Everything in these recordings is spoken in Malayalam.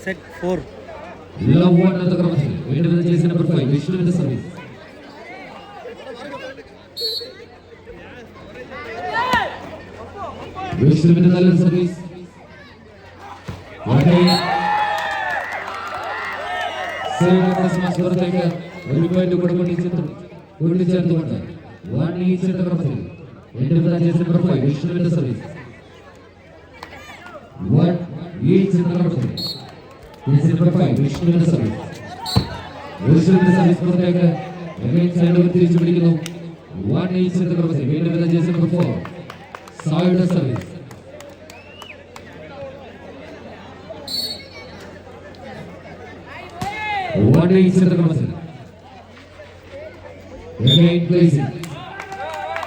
Set 4. Love one at the Kramati. Wait with the chase number 5. Vishnu with the service. Vishnu with the service. Okay. Save the smash for the taker. We're going to go to the gentleman. One each at the Kramati. Wait with the chase number 5. Vishnu with the service. One each at the Kramati. This is number 5. Vishnu with the service. Vishnu with the service for the taker. Again, side over 3 to one each at the Kramati. Wait with the chase number 4. Side the service. One each at the Kramati. Again, placing.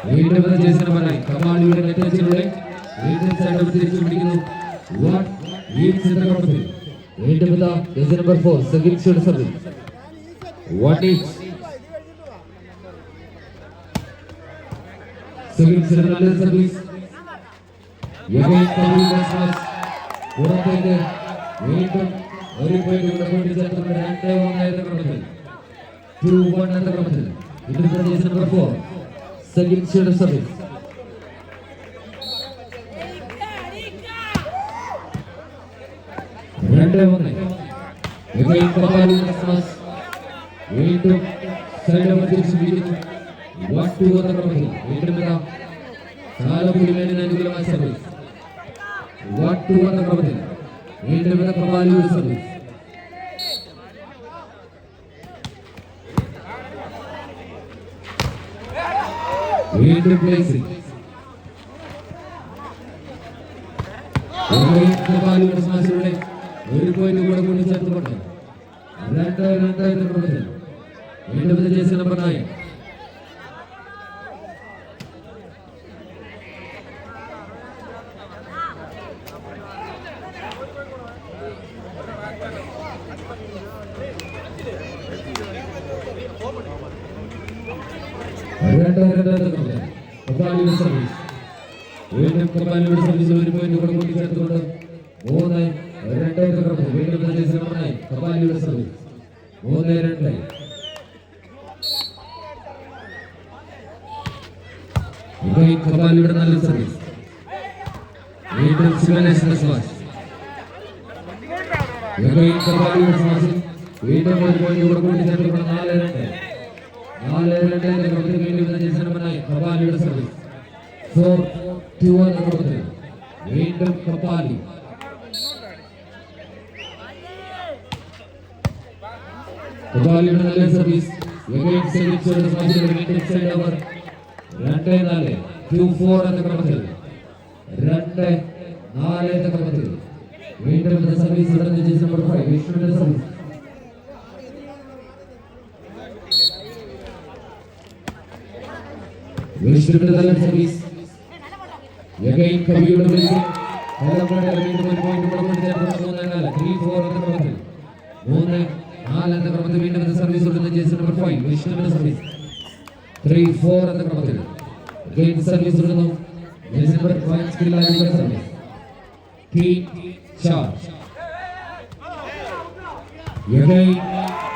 Wait with the chase number 9. Command you to attention. Wait side over 3 to one each at the Kramati. Wait with the chase number 4. Second should service. One each. Second service. Again, Kavi Vasmas. One taker. Wait with the point to the gentleman and 1 at the Kramati. 2-1 at the Kramati. It is the chase number 4. Second should service. Again, Kapali Vasmas. Wait to side over 6 meeting. 1-2 at the Kramati. Wait with the Sala Puriman and Gulama service. 1-2 at the Kramati. Wait with the Kapali service. Wait to placing. Again, Kapali Vasmas. We're going to go to the gentleman. Randa at the Kramati. Wait with the chase number 9. Kapali service. Wait a Kapali service. We're going to go to the gentleman. More than Randa at the Kramati. Wait with the chase number 9. Kapali service. More than Randa. Again, Kapali service. Wait with simulation smash. Again, Kapali smash. Wait a going to go to the gentleman. All at the Kramati. Wait with the chase number 9. Kapali service. 4-2 at the Kramati. Wait with Kapali. Kapali service. Again, second should smash. Wait side over. Randa 2-4 at the Kramati. Randa 4 at the Kramati. Wait with the service. Number 5. Vishnu with the service. Vishnu with the service. Again, Kavi with the service. 3-4 at the Kramati. 4 at the Kramati. Wait with the service. Number 5. Vishnu with the service. 3-4 at the Kramati. Again, service. Number 5 skill at the service. Key charge. Again,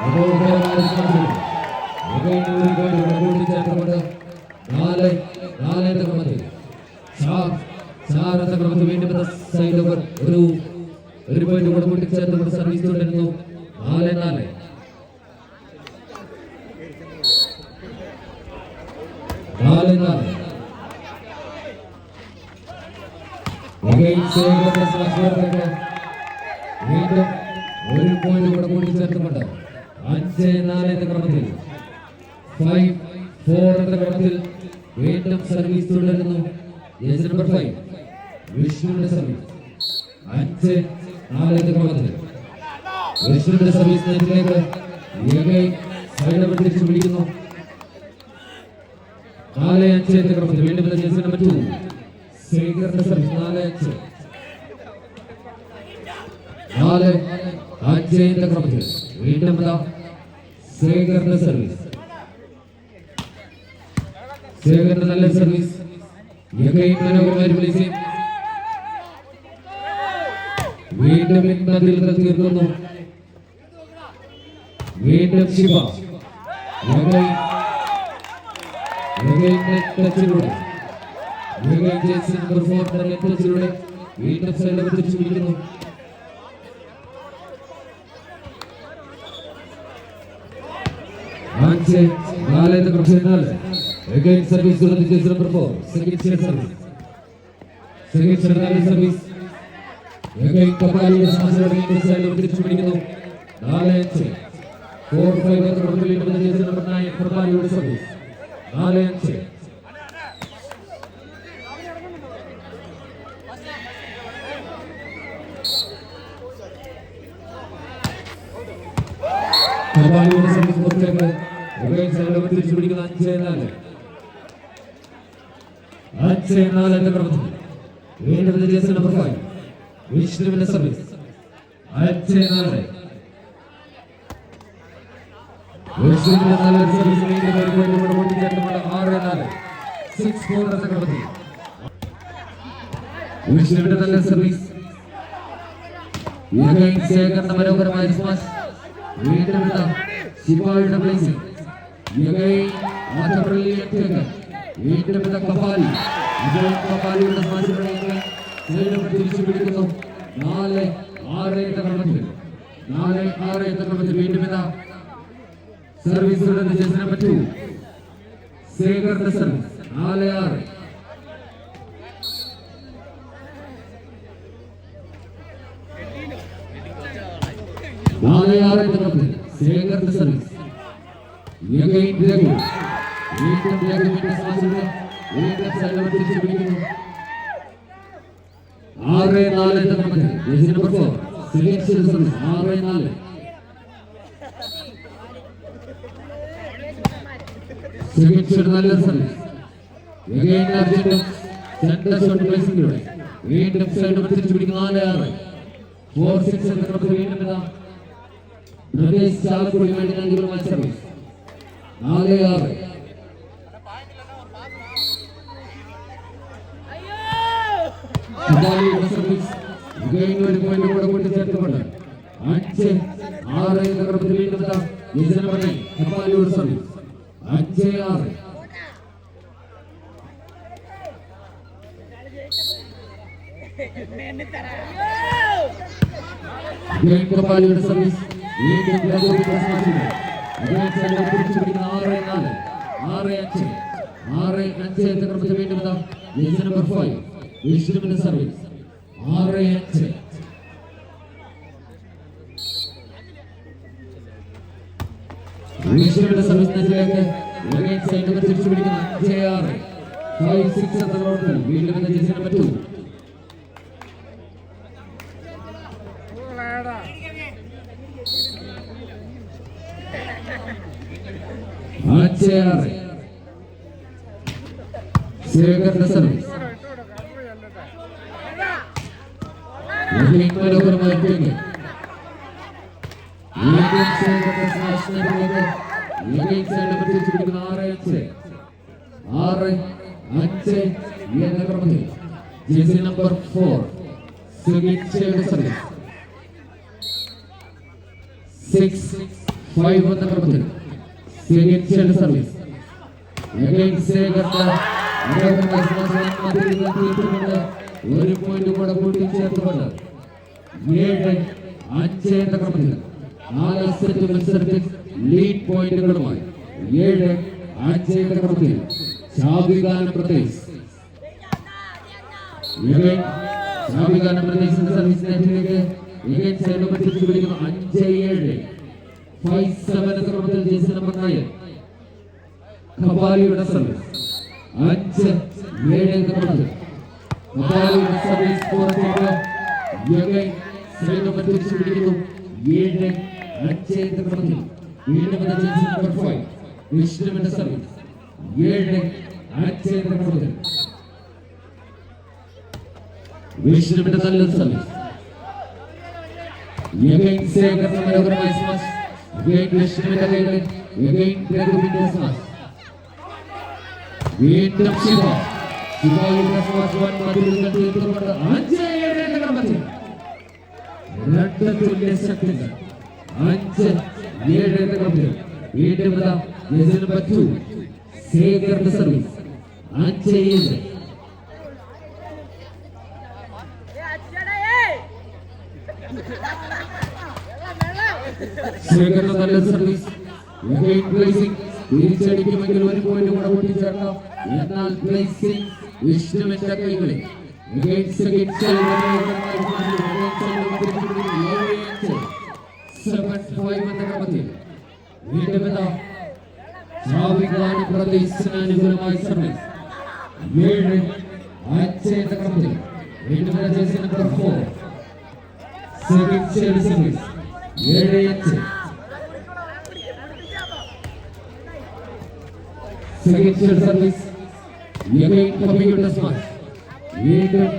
we're going to the 4 at the Kramati. 4 at the Kramati. Wait with the side over. We're going to go to the service. 4 Again, save the smash for the wait up. We're going to go to the gentleman. 5-4 at the Kramati. 5-4 at the Kramati. Wait up service to the yes, number 5. Vishnu with the service. 5-4 at the Kramati. Vishnu with the service. Again, side over 6 meeting. 4 at the Kramati. Wait with the chase number 2. Sager the service. 4 at the Kramati. Wait with the Sager the service. Sager the service. Again, maneuver by releasing. വീണ്ടും ഇന്നതിൽ തീർക്കുന്നു. വീണ്ടും ശിവ വീണ്ടും സൈഡ് തിരിച്ചു പിടിക്കുന്നു. വിഷ്ണുവിന്റെ സർവീസ് വിഷ്ണുവിന്റെ നല്ല സർവീസ് ശേഖരന്റെ മനോഹരമായ സ്മാഷ്. വീണ്ടും ശിവായുടെ പ്ലേസിംഗ്. വീണ്ടും കപാലി കപാലിയുടെ സ്മാഷിലൂടെ തിരിച്ചു പിടിക്കുന്നു. 4-6 എന്ന ക്രമത്തിൽ വീണ്ടും സർവീസുകളുടെ ജയിച്ചിനെ പറ്റൂ. ശേഖറിന്റെ സർവീസ് 4-6. ശേഖറിന്റെ സർവീസ്. തിരിച്ചു പിടിക്കുന്നു. 6-4 എന്ന ക്രമത്തിൽ ജയിച്ചിന് നമ്പർ 4 സെലക്ഷൻ സർവീസ് 6-4. നല്ല സർവീസ്. സെന്റർ ഷോട്ട് പ്ലേസിംഗിലൂടെ വീണ്ടും സൈഡ് തിരിച്ചു പിടിക്കുന്നു. 4-6. 4-6 എന്ന ക്രമത്തിൽ വീണ്ടും പ്രദേശ് ചാലക്കുടി വേണ്ടി നൽകിയുള്ള സർവീസ് 4-6. ഒരു പോയിന്റ് കൂടെ കൂട്ടിച്ചേർത്തുകൊണ്ട് 5-6 എന്ന ക്രമത്തിൽ വീണ്ടും കപ്പാലിയുടെ സർവീസ് 5-6. കപ്പാലിയുടെ സർവീസ് വീണ്ടും തിരിച്ചു പിടിക്കുന്ന 6-4. 6-5 എന്ന ക്രമത്തിൽ വീണ്ടും നമ്പർ 5 വിഷ്ണുവിന്റെ സർവീസ് 6-5. വിഷ്ണുവിന്റെ സർവീസ് നെറ്റിലേക്ക് തിരിച്ചു പിടിക്കുന്ന 5-6. 5-6 എന്ന ക്രമത്തിൽ വീണ്ടും നമ്പർ 2 5-6. ശേഖരന്റെ സർവീസ് മനോഹരമായ തിരിച്ചു പിടിക്കുന്ന 6-5 എന്ന ക്രമത്തിൽ ജേഴ്സി നമ്പർ 4 സർവീസ് 6-5 എന്ന ക്രമത്തിൽ സർവീസ് ഒരു പോയിന്റ് കൂടെ കൂട്ടിച്ചേർത്തുകൊണ്ട് 7-5 എന്ന ക്രമത്തിൽ 4 സെറ്റ് മത്സരത്തിൽ ലീഡ് പോയിന്റുകളുമായി 7-5 എന്ന ക്രമത്തിൽ ഷാബിഖാൻ പ്രദേശ് സർവീസ് നെറ്റിലേക്ക് തിരിച്ചു പിടിക്കുന്നു. 5-7. 5-7 എന്ന ക്രമത്തിൽ ജേഴ്സി നമ്പർ 9 കപാലിയുടെ സർവീസ് 5-7 എന്ന ക്രമത്തിൽ കപാലിയുടെ സർവീസ് പുറത്തേക്ക് തിരിച്ചു പിടിക്കുന്നു. 7-5 എന്ന ക്രമത്തിൽ വീണ്ടും ജേഴ്സി നമ്പർ 5 വിഷ്ണുവിന്റെ സർവീസ് 7-5 എന്ന ക്രമത്തിൽ വിഷ്ണുവിന്റെ നല്ല സർവീസ്. മനോഹരമായ സ്മാഷ്. വിഷ്ണുവിന്റെ കൈകളിൽ വീണ്ടും ശിവ ശിവയുടെ സ്മാഷ് 5-7 എന്ന ക്രമത്തിൽ രണ്ട് തുല്യ ശക്തികൾ 5-7 എന്ന ക്രമത്തിൽ വീണ്ടും പറ്റൂ ശേഖറിന്റെ സർവീസ് 5-7. ശേഖറിന്റെ നല്ല സർവീസ് തിരിച്ചടിക്കുമെങ്കിൽ ഒരു പോയിന്റ് കൂടെ കൂട്ടിച്ചേർക്കാം. എന്നാൽ പ്ലേസിംഗ് വിഷ്ണുവിന്റെ കൈകളിൽ 7-5 എന്ന ക്രമത്തിൽ വീണ്ടും അനുകൂലമായ സർവീസ് 7-5 എന്ന ക്രമത്തിൽ വീണ്ടും ജേഴ്സി നമ്പർ 4 സർവീസ് 7-5. സർവീസ് കബാലിയുടെ സ്മാഷ് വീണ്ടും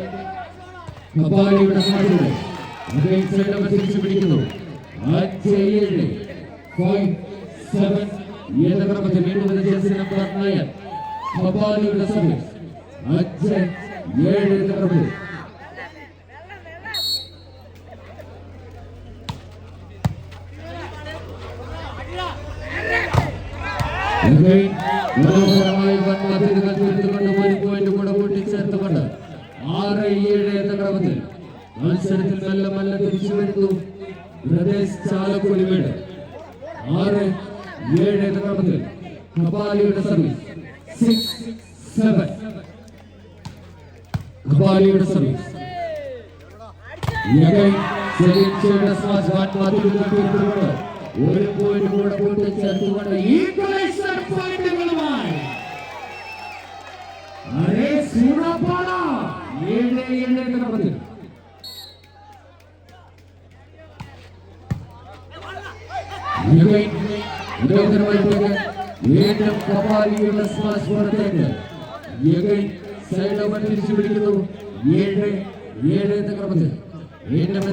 കബാലിയുടെ സ്മാഷിലൂടെ തിരിച്ചു പിടിക്കുന്നു. 5-7 എന്ന ക്രമത്തിൽ വീണ്ടും ജേഴ്സി നമ്പർ 9 കബാലിയുടെ സർവീസ് 5-7 എന്ന ക്രമത്തിൽ മനോഹരമായി ഒരു പോയിന്റ് കൂടെ കൂട്ടിച്ചേർത്തുകൊണ്ട് 6-7 എന്ന ക്രമത്തിൽ മത്സരത്തിൽ മെല്ലെ മെല്ലെ തിരിച്ചു വരുന്നു ബ്രദേഴ്സ് ചാലക്കുടിമേട്. 6-7 എന്ന ക്രമത്തിൽ കബാലിയുടെ സർവീസ് 6-7. കബാലിയുടെ സർവീസ് ഒരു പോയിന്റ് കൂടെ കൂട്ടിച്ചേർത്തുകൊണ്ട് ഈക്വലൈസർ പോയിന്റുകളുമായി 7-7 എന്ന ക്രമത്തിൽ വീണ്ടും കബാലിയുടെ സ്മാഷ് പുറത്തേക്ക് സൈഡ് ഓവർ തിരിച്ചു പിടിക്കുന്നു. 7-7 എന്ന ക്രമത്തിൽ വീണ്ടും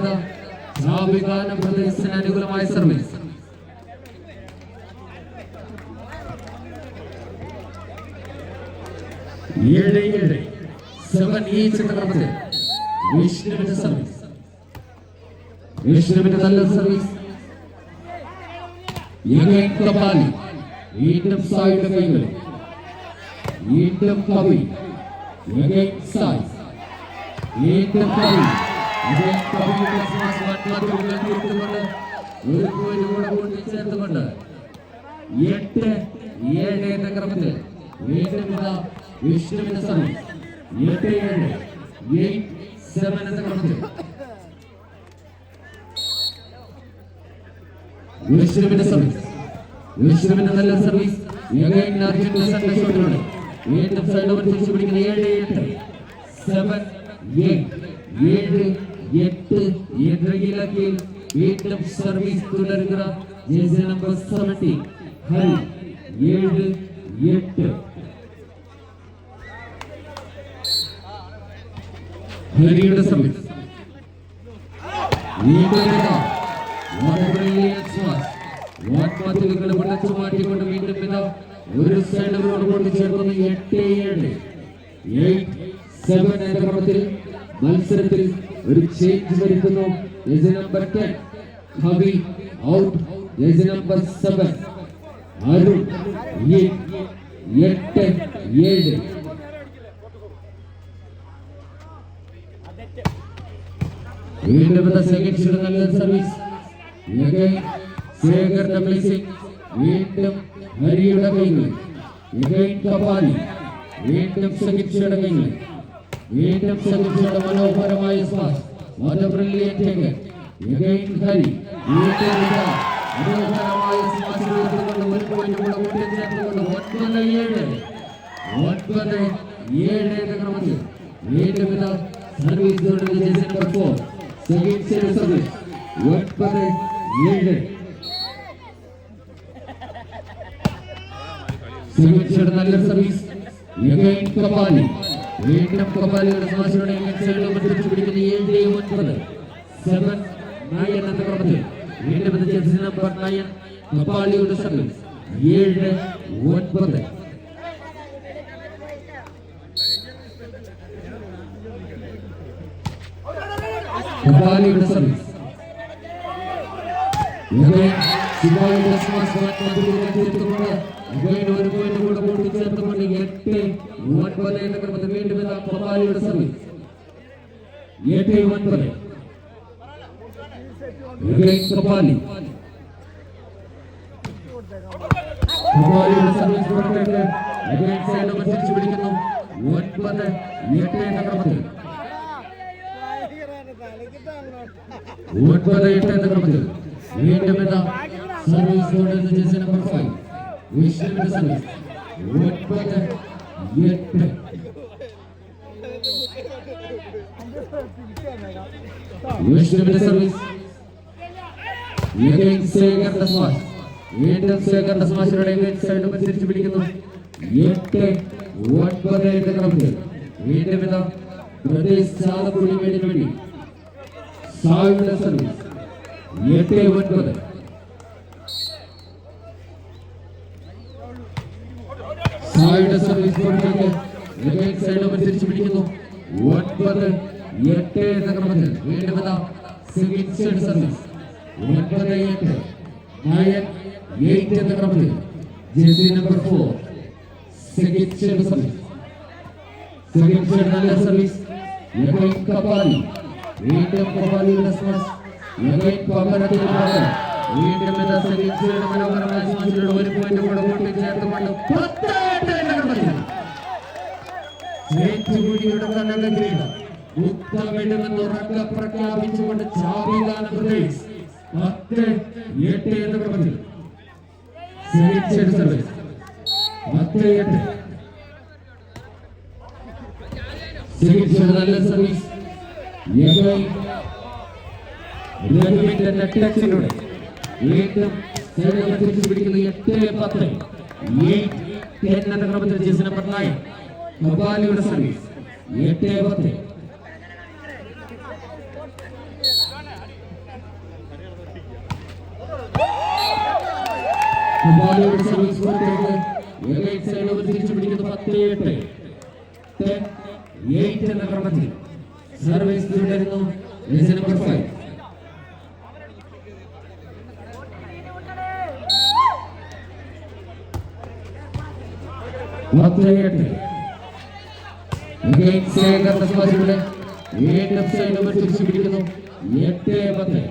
സാവികാനം പ്രദേശത്തിന് അനുകൂലമായ സർവീസ് 7-7 എന്ന ക്രമത്തിൽ വിഷ്ണുവിന്റെ സർവീസ് നല്ല സർവീസ് കബാലി വീണ്ടും സായിയുടെ കൈകളിൽ വീണ്ടും കവി സായി വീണ്ടും കവി ഒരു പോയിന്റ് കൂടെ കൂട്ടിച്ചേർത്തുകൊണ്ട് 8-7 എന്ന ക്രമത്തിൽ വീണ്ടും വിഷ്ണുവിന്റെ സർവീസ് 8-7 എന്ന ക്രമത്തിൽ വിഷ്ണുവിന്റെ സർവീസ് വിഷ്ണുവിന്റെ നല്ല സർവീസ് വീണ്ടും സൈഡ് ഓവർ തിരിച്ചു പിടിക്കുന്ന 7-8 എതിരയിലാക്കി വീണ്ടും സർവീസ് തുടരുക ജേഴ്സി നമ്പർ 17 ഹരി 7-8. ഹരിയുടെ സർവീസ് മാറ്റിക്കൊണ്ട് വീണ്ടും ഒരു സൈഡുകളോട് കൂട്ടിച്ചേർക്കുന്നു 8-7 എന്ന ക്രമത്തിൽ മത്സരത്തിൽ ഒരു ചേഞ്ച് വരുത്തുന്നു. ജേഴ്സി നമ്പർ 10 ഹബി ഔട്ട്. Jersey number 7 Arun 8-7. വീണ്ടും സെക്കൻഡ് നല്ല സർവീസ് ശേഖറിന്റെ പ്ലേസിംഗ് വീണ്ടും ഹരിയുടെ കൈകളിൽ കബാലി വീണ്ടും സെക്കൻഡ് കൈകളിൽ വീണ്ടും സെക്കൻഡ് മനോഹരമായ സ്മാഷ് ഹരി മനോഹരമായ സ്മാഷ് ഒരു പോയിന്റ് കൂടെ കൂട്ടിച്ചേർത്തുകൊണ്ട് 9-7 എന്ന ക്രമത്തിൽ വീണ്ടും service jersey number 4 second service 9-7. നല്ല സർവീസ് കബാലി വീണ്ടും കബാലിയുടെ സ്മാഷിലൂടെ തിരിച്ചു പിടിക്കുന്ന 7-9 എന്ന ക്രമത്തിൽ വീണ്ടും ജേഴ്സി നമ്പർ 9 കബാലിയുടെ സർവീസ് 7-9. കബാലിയുടെ സർവീസ് ശിവായുടെ ചേർത്തുകൊണ്ട് ഒരു പോയിന്റ് കൂടെ കൂട്ടിച്ചേർത്തുകൊണ്ട് 8-9 എന്ന ക്രമത്തിൽ വീണ്ടും കപാലിയുടെ സർവീസ് 8-9 കപാലി കപാലിയുടെ സർവീസ് പുറത്തേക്ക് സൈഡ് തിരിച്ചു പിടിക്കുന്നു 9-8 എന്ന ക്രമത്തിൽ 9-8 എന്ന ക്രമത്തിൽ വീണ്ടും സർവീസ് ജേഴ്സി നമ്പർ 5 വിഷ്ണുവിന്റെ സർവീസ് 9-8 വിഷ്ണുവിന്റെ സർവീസ് ശേഖറിന്റെ സ്മാഷ് വീണ്ടും ശേഖറിന്റെ സ്മാഷിലൂടെ സൈഡ് തിരിച്ചു പിടിക്കുന്നു 8-9 എന്ന ക്രമത്തിൽ വീണ്ടും പ്രദേശ് ചാലക്കുടി വേണ്ടിന് വേണ്ടി സായുടെ സർവീസ് 8-9 സായുടെ സർവീസ് പുറത്തേക്ക് സൈഡ് തിരിച്ചു പിടിക്കുന്നു 9-8 എന്ന ക്രമത്തിൽ വീണ്ടും സർവീസ് 9-8 9-8 എന്ന ക്രമത്തിൽ ജേഴ്സി നമ്പർ 4 സർവീസ് നല്ല സർവീസ് കപാലി വീണ്ടും കപാലിയുടെ സ്മാഷ് വീണ്ടും മനോഹരമായ സ്മാഷിലൂടെ ഒരു പോയിന്റ് കൂടെ കൂട്ടിച്ചേർത്തുകൊണ്ട് 10-8 എന്ന ക്രമത്തിൽ ഉത്തമിടുമെന്ന് പ്രഖ്യാപിച്ചുകൊണ്ട് ചാപികാന പ്രദേശ് 10-8 എന്ന ക്രമത്തിൽ സർവീസ് 10-8 നല്ല സർവീസ് ടച്ചിലൂടെ വീണ്ടും തിരിച്ചു പിടിക്കുന്നു 8-10 എന്ന ക്രമത്തിൽ ജേഴ്സി നമ്പർ 9 കപാലിയുടെ സർവീസ് 8-10 കപാലിയുടെ സർവീസ് തിരിച്ചു പിടിക്കുന്നു 10-8 എന്ന ക്രമത്തിൽ സർവീസ് തുടരുന്നു ജേഴ്സി നമ്പർ 5 10-8 ശേഖറിന്റെ സ്മാഷിലൂടെ വീണ്ടും സൈഡ് തിരിച്ചു പിടിക്കുന്നു 8-10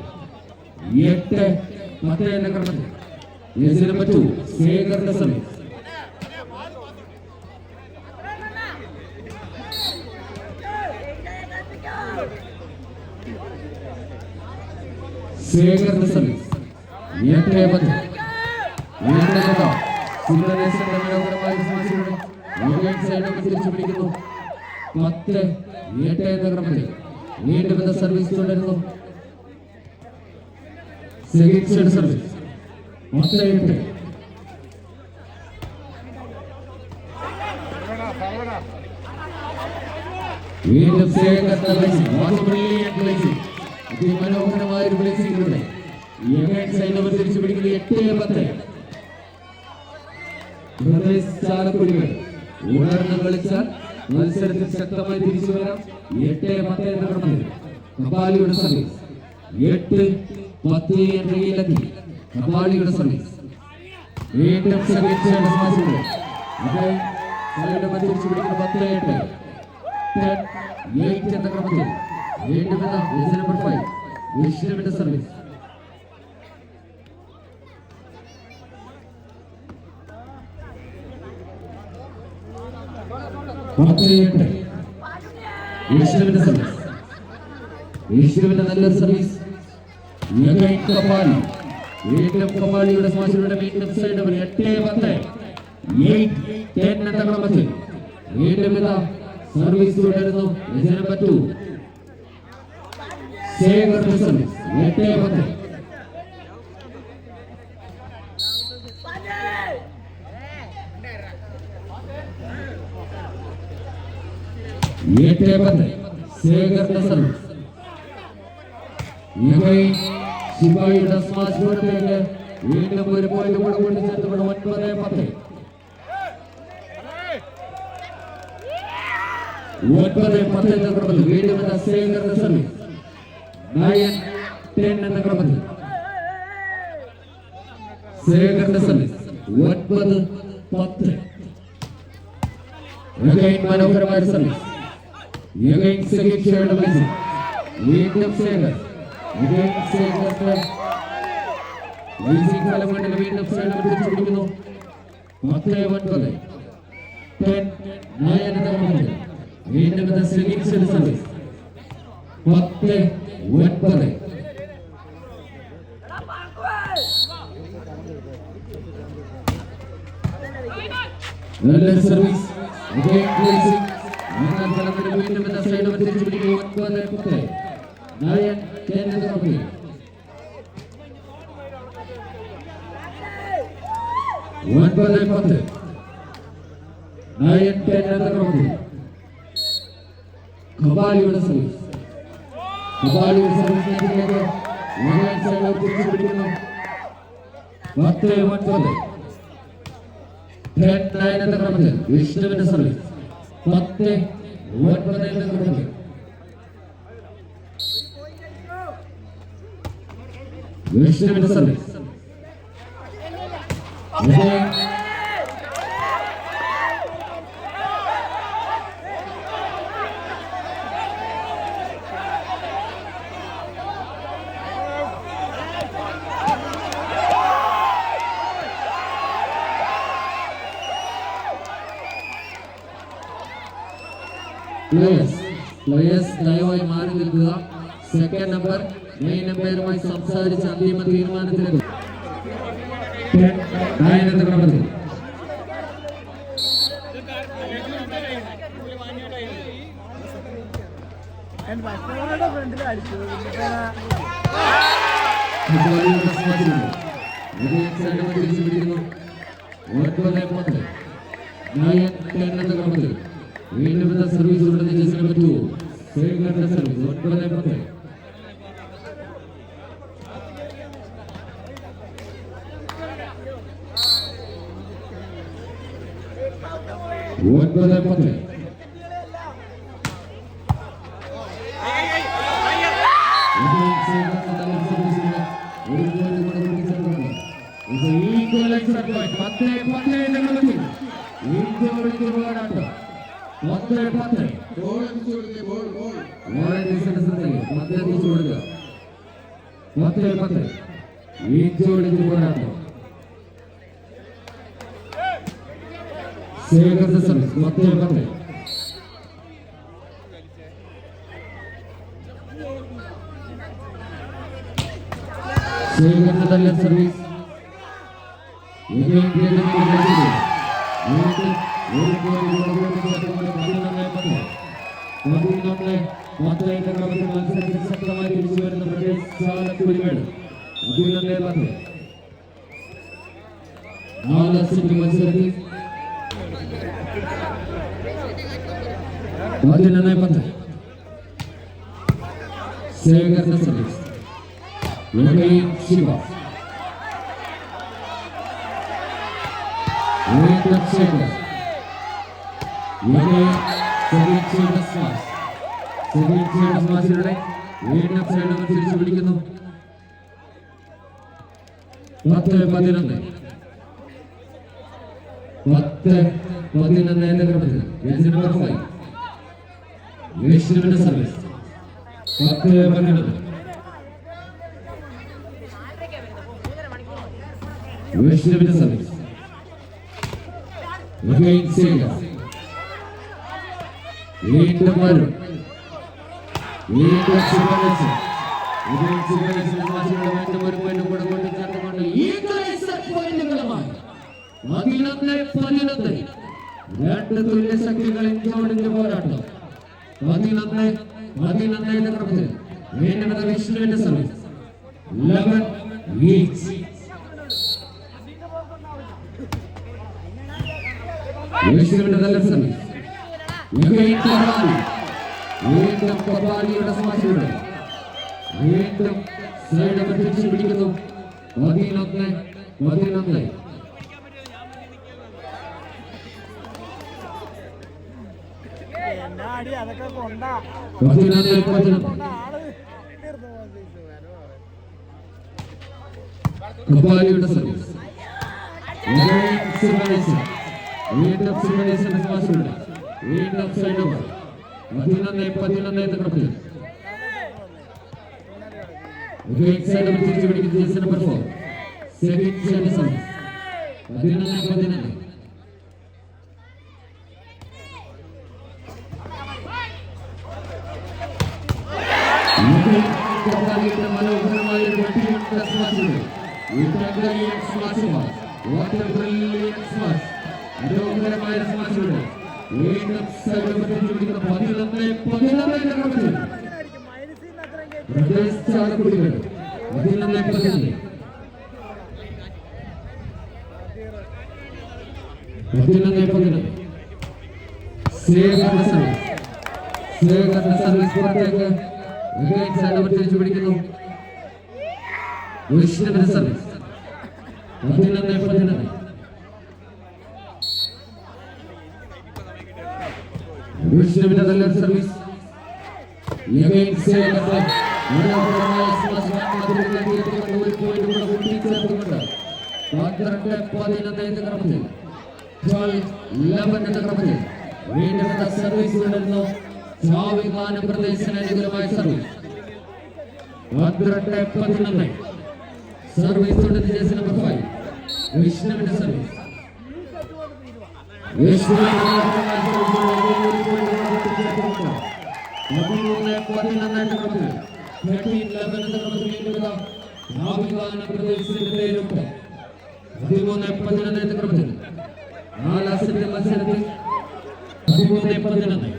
എന്ന ക്രമത്തിൽ ജേഴ്സി നമ്പർ 2 ശേഖറിന്റെ സർവീസ് ശേഖറിന്റെ സർവീസ് 8-10 തിരിച്ചു പിടിക്കുന്നു 10-8 എന്ന ക്രമത്തിൽ വീണ്ടും സർവീസ് തുടരുന്നു സർവീസ് 10-8 വീണ്ടും മനോഹരമായ ഒരു ബ്ലേസിംഗിലൂടെ തിരിച്ചു പിടിക്കുന്നു 8-10 ചാലക്കുടികൾ ഉണർന്ന് കളിച്ചാൽ മത്സരത്തിൽ ശക്തമായി തിരിച്ചു വരാം 8-10 എന്ന ക്രമത്തിൽ കപാലിയുടെ സർവീസ് 8-10 എന്ന രീതിയിലെത്തി കപാലിയുടെ സർവീസ് വീണ്ടും തിരിച്ചു പിടിക്കുന്ന 10-8 എന്ന ക്രമത്തിൽ വീണ്ടും നമ്പർ 5 വിഷ്ണുവിന്റെ സർവീസ് 10-8 വിഷ്ണുവിന്റെ നല്ല സർവീസ് കപാലി വീണ്ടും കപാലിയുടെ സ്മാഷിലൂടെ വീണ്ടും സൈഡ് 8-10 എന്ന ക്രമത്തിൽ വീണ്ടും സർവീസ് തുടരുന്നു നമ്പർ 2 ശേഖറിന്റെ സർവീസ് 8-10 ശേഖറിന്റെ സർവീസ് ശിവായുടെ സ്മാഷ് ബോർഡിലേക്ക് വീണ്ടും ഒരു പോയിന്റ് കൂടെ കൂട്ടിച്ചേർത്തുകൊണ്ട് 9-10 എന്ന ക്രമത്തിൽ വീണ്ടും ശേഖറിന്റെ സർവീസ് 9-10 എന്ന ക്രമത്തിൽ ശേഖരന്റെ സർവീസ് 9-10. മനോഹരമായ സർവീസ് വീണ്ടും ശേഖർ വീണ്ടും ശേഖർ പിടിച്ചിരിക്കുന്നു. 10-9. വീണ്ടും സർവീസ് 10-9. നല്ല സർവീസ് വീണ്ടും സൈഡ് തിരിച്ചു പിടിക്കുന്നു. 9-10. നയൻ 10 9-10. 9-10 കബാലിയുടെ സർവീസ് തിരിച്ചു പിടിക്കുന്നു. 10-9. 10-9 എന്ന ക്രമത്തിൽ വിഷ്ണുവിന്റെ സർവീസ് 10-9 എന്ന ക്രമത്തിൽ വിഷ്ണുവിന്റെ സർവീസ് പ്ലേയേഴ്സ് ദയവായി മാറി നിൽക്കുക. സെക്കൻഡ് നമ്പർ മെയിൻ നമ്പറുമായി സംസാരിച്ച് അന്തിമ തീരുമാനത്തിലെത്തും. വീണ്ടും സർവീസ് ഉണ്ടെന്ന് ജയിക്കാൻ പറ്റുമോ? ശേഖരന്റെ സർവീസ് 9-10. ശേഖരന്റെ സർവീസ് 10-10. ശേഖരന്റെ തന്നെ സർവീസ് മത്സരത്തിൽ ശക്തമായി തിരിച്ചു വരുന്ന മത്സരത്തിൽ ശേഖരന്റെ സർവീസ് ശിവ തിരിച്ചു പിടിക്കുന്നു. 10-11 എന്ന ക്രമത്തിൽ വിഷ്ണുവിന്റെ സർവീസ് 10-12. വിഷ്ണുവിന്റെ സർവീസ് വീണ്ടും വരും. വീണ്ടും 11-11 രണ്ട് തുല്യ ശക്തികളിൽ ജോഡിന്റെ പോരാട്ടം. 11-11 എന്ന ക്രമത്തിൽ വീണ്ടും വിഷ്ണുവിന്റെ സർവീസ് 11 each. വിഷ്ണുവിന്റെ നല്ല സർവീസ് വീണ്ടും കബാലിയുടെ സമാധിയുടെ വീണ്ടും സൈഡ് തിരിച്ചു പിടിക്കുന്നു. 11-11 കബാലിയുടെ സർവീസ് വീണ്ടും സിംഹനേശന്റെ സ്മാഷുണ്ട്. വീണ്ടും സൈഡ് ഓവർ. 11-11 തകർത്ത്. സൈഡ് ഓവർ തിരിച്ചു പിടിക്കുന്ന ജേഴ്സി നമ്പർ 4 സെവിൻ ഷെഡ്സൺ. 11-11. മനോഹരമായ ഒരു സ്മാഷുണ്ട്. മനോഹരമായ സ്മാഷുണ്ട്. വീണ്ടും സൈഡ് ഓവർ തിരിച്ചു പിടിക്കുന്ന 11-11 പ്രദേശ് ചാലക്കുടികൾ. 11-11. 11-11. സേവകരുടെ സർവീസ് പുറത്തേക്ക്. സൈഡ് ഓവർ തിരിച്ചു പിടിക്കുന്നു. വിഷ്ണുവിന്റെ സർവീസ്. 11-11. വിഷ്ണുവിന്റെ നല്ലൊരു സർവീസ്. മനോഹരമായ സ്മാഷ്. 12-11 തകർത്ത്. 12-11 തകർത്ത്. വീണ്ടും സർവീസ് തുടരുന്നു. ചാവികാന പ്രദേശത്തിന് അനുകൂലമായ സർവീസ്. 12-11. സർവീസ് തുടരുന്ന ജേഴ്സി നമ്പർ 5 വിഷ്ണുവിന്റെ സർവീസ്. 13-11 നാലാസത്തെ മത്സരത്തിൽ 13-11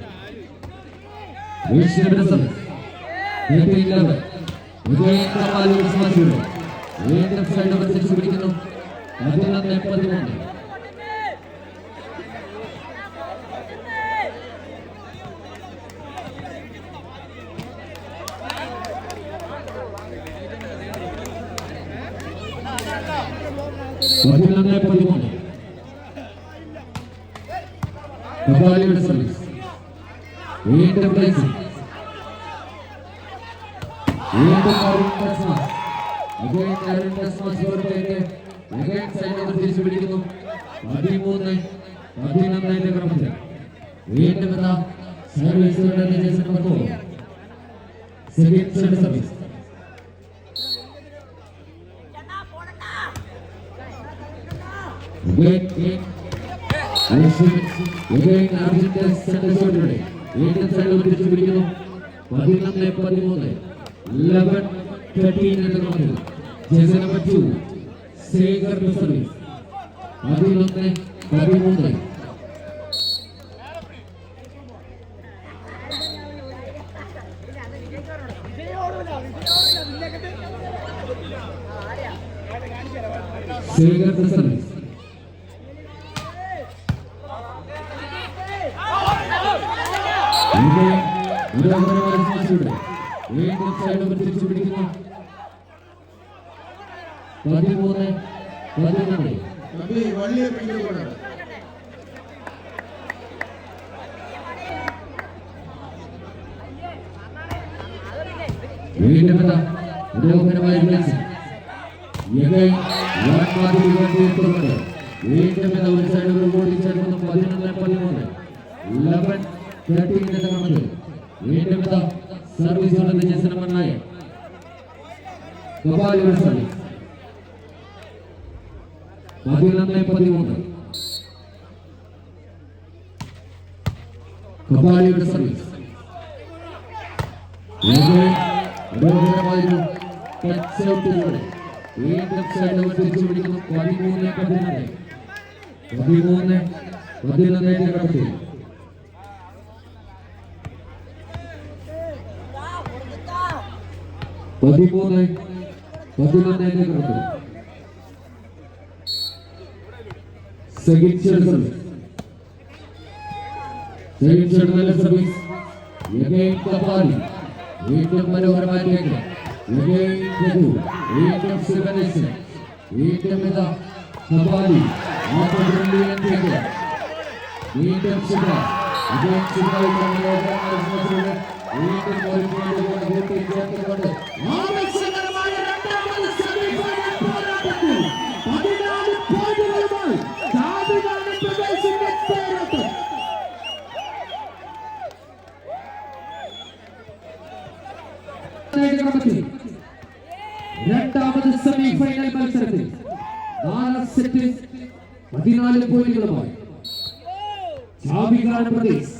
വീണ്ടും സൈഡ് ഓവർ തിരിച്ചു പിടിക്കുന്നു. 11-13. കപാലിയുടെ സർവീസ്. വീണ്ടും പ്ലേസിംഗ്. വീണ്ടും തിരിച്ചു പിടിക്കുന്നു. 13-11 ക്രമത്തിൽ. വീണ്ടും സർവീസ് സർവീസ്. വീണ്ടും സൈഡ് തിരിച്ചു പിടിക്കുന്നു. 11-13. 11-13 ക്രമത്തിൽ. ജേഴ്സി നമ്പർ 2 സേകറിന്റെ സർവീസ്. 11-13. സേകറിന്റെ സർവീസ്. വീണ്ടും സൈഡ് ഓവർ തിരിച്ചു പിടിക്കുന്നു. 13-11. വീണ്ടും മനോഹരമായ വീണ്ടും ഒരു സൈഡ് ഓവർ കൂടി ചേർക്കുന്നു. 11-13. 11-13 വീണ്ടും സർവീസ് ഉള്ളത് ജേഴ്സി നമ്പർ 9 കപാലിയുടെ സർവീസ്. 11-13. കപാലിയുടെ സർവീസ്. മനോഹരമായിരുന്നു ടച്ച് ഔട്ടിലൂടെ. വീണ്ടും സൈഡ് ഓവർ തിരിച്ചു പിടിക്കുന്നു. 13-11. 13-11 കടത്തി. 13-11 കടത്തി. സെക്കൻഡ് നല്ല സർവീസ്. കപാലി വീണ്ടും മനോഹരമായ മേഖല. വീണ്ടും ശിവനേശൻ. വീണ്ടും കപാലി വീണ്ടും ശിവ. വീണ്ടും രണ്ടാമത് സെമി ഫൈനൽ മത്സരത്തിൽ 4 സെറ്റ് 14 പോയിന്റുകളുമായി ചാവികാട് പ്രദേശ്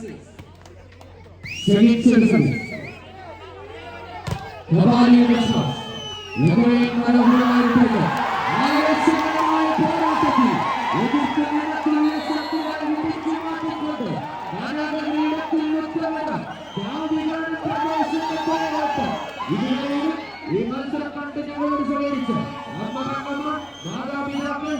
ഈ മത്സരം കണ്ട് ഞങ്ങളോട് സഹകരിച്ച മാതാപിതാക്കൾ